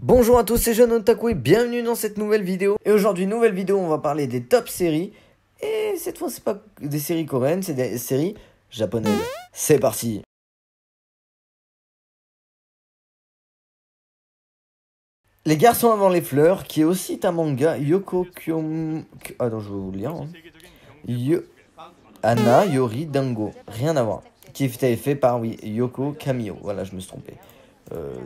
Bonjour à tous, c'est Jeune Otaku et bienvenue dans cette nouvelle vidéo. Et aujourd'hui, nouvelle vidéo, on va parler des top séries. Et cette fois, c'est pas des séries coréennes, c'est des séries japonaises. C'est parti. Les garçons avant les fleurs, qui est aussi un manga, Yoko Kyom... Attends, je vais vous le lire. Anna Yori Dango, rien à voir. Qui est fait par, oui, Yoko Kamio. Voilà, je me suis trompé.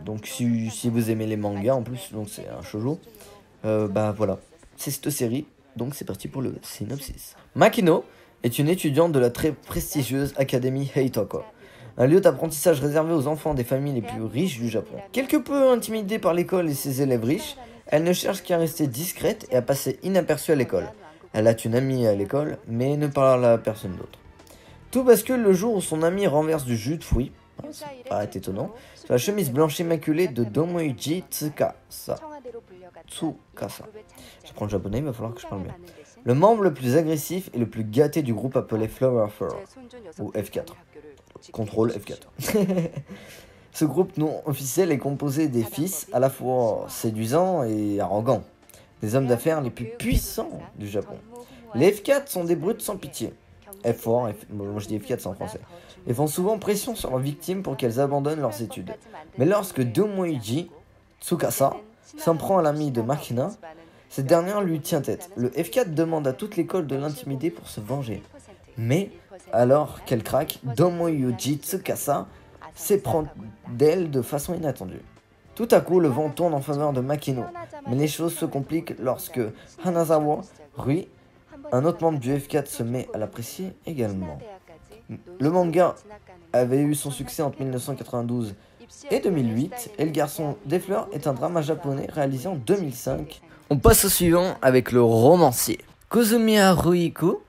Donc si vous aimez les mangas en plus, donc c'est un shoujo, bah voilà, c'est cette série, donc c'est parti pour le synopsis. Makino est une étudiante de la très prestigieuse Académie Heitoko, un lieu d'apprentissage réservé aux enfants des familles les plus riches du Japon. Quelque peu intimidée par l'école et ses élèves riches, elle ne cherche qu'à rester discrète et à passer inaperçue à l'école. Elle a une amie à l'école, mais ne parle à personne d'autre. Tout bascule le jour où son amie renverse du jus de fruits, ça paraît étonnant, sur la chemise blanche immaculée de Domoichi Tsukasa. Je prends le japonais, il va falloir que je parle bien. Le membre le plus agressif et le plus gâté du groupe appelé Flower Fur, ou F4. Contrôle F4. Ce groupe non officiel est composé des fils à la fois séduisants et arrogants, des hommes d'affaires les plus puissants du Japon. Les F4 sont des brutes sans pitié. F4, moi je dis F4 c'est en français. Ils font souvent pression sur leurs victimes pour qu'elles abandonnent leurs études. Mais lorsque Domoichi Tsukasa s'en prend à l'ami de Makina, cette dernière lui tient tête. Le F4 demande à toute l'école de l'intimider pour se venger. Mais, alors qu'elle craque, Domoichi Tsukasa s'éprend d'elle de façon inattendue. Tout à coup, le vent tourne en faveur de Makino, mais les choses se compliquent lorsque Hanazawa Rui, un autre membre du F4, se met à l'apprécier également. Le manga avait eu son succès entre 1992 et 2008, et Le Garçon des Fleurs est un drama japonais réalisé en 2005. On passe au suivant avec le romancier. Kozumiya Ruiko,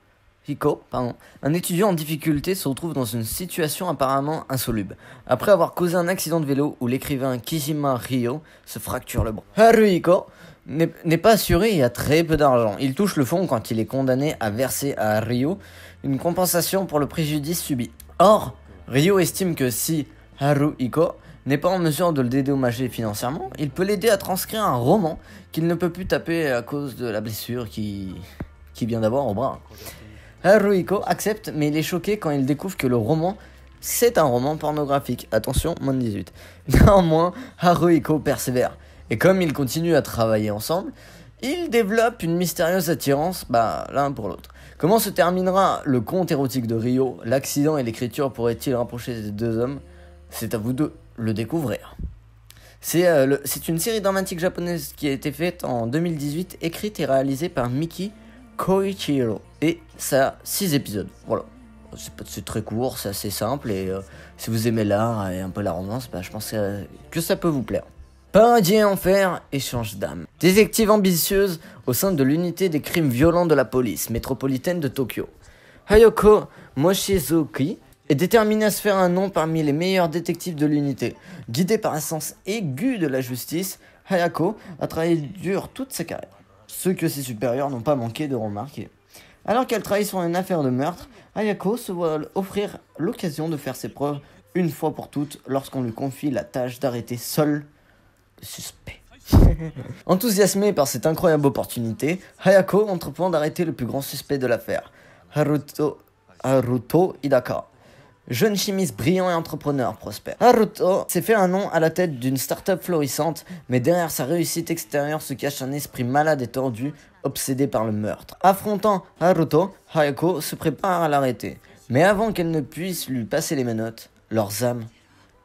un étudiant en difficulté, se retrouve dans une situation apparemment insoluble, après avoir causé un accident de vélo où l'écrivain Kijima Ryo se fracture le bras. Haruhiko n'est pas assuré et a très peu d'argent. Il touche le fond quand il est condamné à verser à Ryo une compensation pour le préjudice subi. Or, Ryo estime que si Haruhiko n'est pas en mesure de le dédommager financièrement, il peut l'aider à transcrire un roman qu'il ne peut plus taper à cause de la blessure qu'il vient d'avoir au bras. Haruhiko accepte, mais il est choqué quand il découvre que le roman, c'est un roman pornographique. Attention, moins de 18. Néanmoins, Haruhiko persévère. Et comme ils continuent à travailler ensemble, ils développent une mystérieuse attirance l'un pour l'autre. Comment se terminera le conte érotique de Ryo? L'accident et l'écriture pourraient-ils rapprocher ces deux hommes? C'est à vous de le découvrir. C'est une série dramatique japonaise qui a été faite en 2018, écrite et réalisée par Miki Koichiro. Et ça a 6 épisodes. Voilà. C'est très court, c'est assez simple. Et si vous aimez l'art et un peu la romance, je pense que ça peut vous plaire. Paradis et enfer, échange d'âmes. Détective ambitieuse au sein de l'unité des crimes violents de la police métropolitaine de Tokyo. Hayako Mochizuki est déterminée à se faire un nom parmi les meilleurs détectives de l'unité. Guidée par un sens aigu de la justice, Hayako a travaillé dur toute sa carrière, ce que ses supérieurs n'ont pas manqué de remarquer. Alors qu'elle travaille sur une affaire de meurtre, Hayako se voit offrir l'occasion de faire ses preuves une fois pour toutes lorsqu'on lui confie la tâche d'arrêter seul le suspect. Enthousiasmée par cette incroyable opportunité, Hayako entreprend d'arrêter le plus grand suspect de l'affaire, Haruto Hidaka, jeune chimiste brillant et entrepreneur prospère. Haruto s'est fait un nom à la tête d'une start-up florissante, mais derrière sa réussite extérieure se cache un esprit malade et tordu, obsédé par le meurtre. Affrontant Haruto, Hayako se prépare à l'arrêter. Mais avant qu'elle ne puisse lui passer les menottes, leurs âmes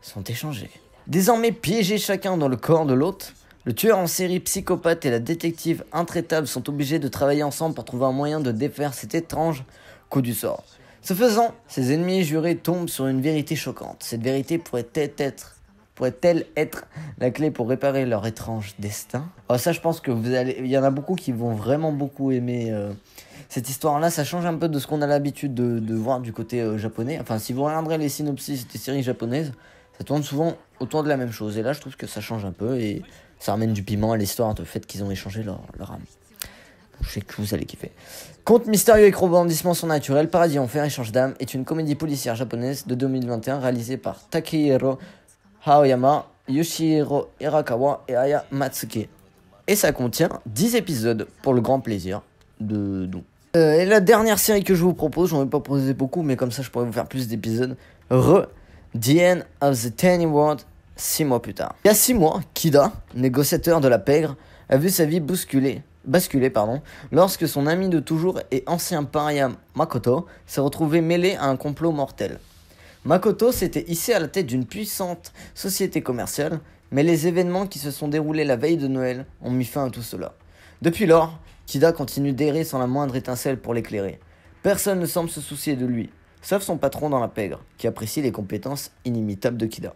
sont échangées. Désormais piégés chacun dans le corps de l'autre, le tueur en série psychopathe et la détective intraitable sont obligés de travailler ensemble pour trouver un moyen de défaire cet étrange coup du sort. Ce faisant, ses ennemis jurés tombent sur une vérité choquante. Cette vérité pourrait-elle être la clé pour réparer leur étrange destin? Alors ça, je pense que il y en a beaucoup qui vont vraiment beaucoup aimer cette histoire-là. Ça change un peu de ce qu'on a l'habitude de voir du côté japonais. Enfin, si vous regarderez les synopsis des séries japonaises, ça tourne souvent autour de la même chose. Et là, je trouve que ça change un peu et ça ramène du piment à l'histoire de fait qu'ils ont échangé leur âme. Je sais que vous allez kiffer. Conte mystérieux et rebondissements surnaturels, Paradis enfer, échange d'âme est une comédie policière japonaise de 2021 réalisée par Takehiro Aoyama, Yoshihiro Hirakawa et Aya Matsuke. Et ça contient 10 épisodes pour le grand plaisir de nous. Et la dernière série que je vous propose, j'en ai pas proposé beaucoup, mais comme ça je pourrais vous faire plus d'épisodes. The End of the Tiny World, 6 mois plus tard. Il y a 6 mois, Kida, négociateur de la pègre, a vu sa vie basculer, lorsque son ami de toujours et ancien paria Makoto s'est retrouvé mêlé à un complot mortel. Makoto s'était hissé à la tête d'une puissante société commerciale, mais les événements qui se sont déroulés la veille de Noël ont mis fin à tout cela. Depuis lors, Kida continue d'errer sans la moindre étincelle pour l'éclairer. Personne ne semble se soucier de lui, sauf son patron dans la pègre, qui apprécie les compétences inimitables de Kida.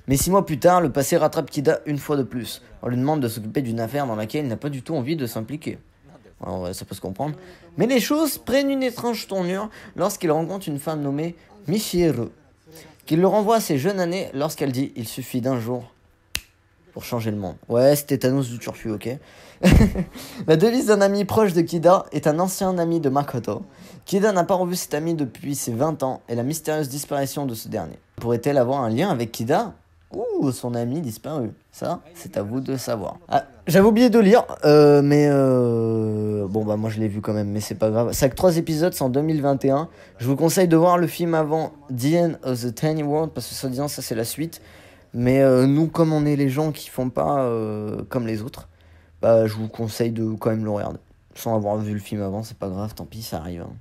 Mais 6 mois plus tard, le passé rattrape Kida une fois de plus. On lui demande de s'occuper d'une affaire dans laquelle il n'a pas du tout envie de s'impliquer. Alors, ça peut se comprendre. Mais les choses prennent une étrange tournure lorsqu'il rencontre une femme nommée Michiru, qui le renvoie à ses jeunes années lorsqu'elle dit « Il suffit d'un jour pour changer le monde ». Ouais, c'était Thanos du turfu, ok. La devise d'un ami proche de Kida est un ancien ami de Makoto. Kida n'a pas revu cet ami depuis ses 20 ans et la mystérieuse disparition de ce dernier. Pourrait-elle avoir un lien avec Kida ou son ami disparu? Ça, c'est à vous de savoir. Ah, j'avais oublié de lire, bon bah moi je l'ai vu quand même, mais c'est pas grave. Ça que 3 épisodes, c'est en 2021. Je vous conseille de voir le film avant The End of the Tiny World, parce que soi-disant ça c'est la suite. Mais nous, comme on est les gens qui font pas comme les autres, bah je vous conseille de quand même le regarder. Sans avoir vu le film avant, c'est pas grave, tant pis, ça arrive. Hein.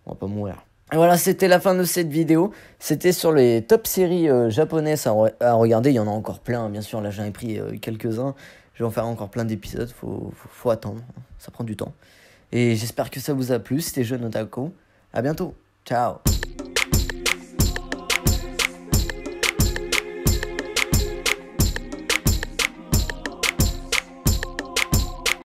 On va pas mourir. Et voilà, c'était la fin de cette vidéo. C'était sur les top séries japonaises à regarder. Il y en a encore plein, bien sûr. Là, j'en ai pris quelques-uns. Je vais en faire encore plein d'épisodes. Faut attendre. Ça prend du temps. Et j'espère que ça vous a plu. C'était Jeune Otaku. À bientôt. Ciao.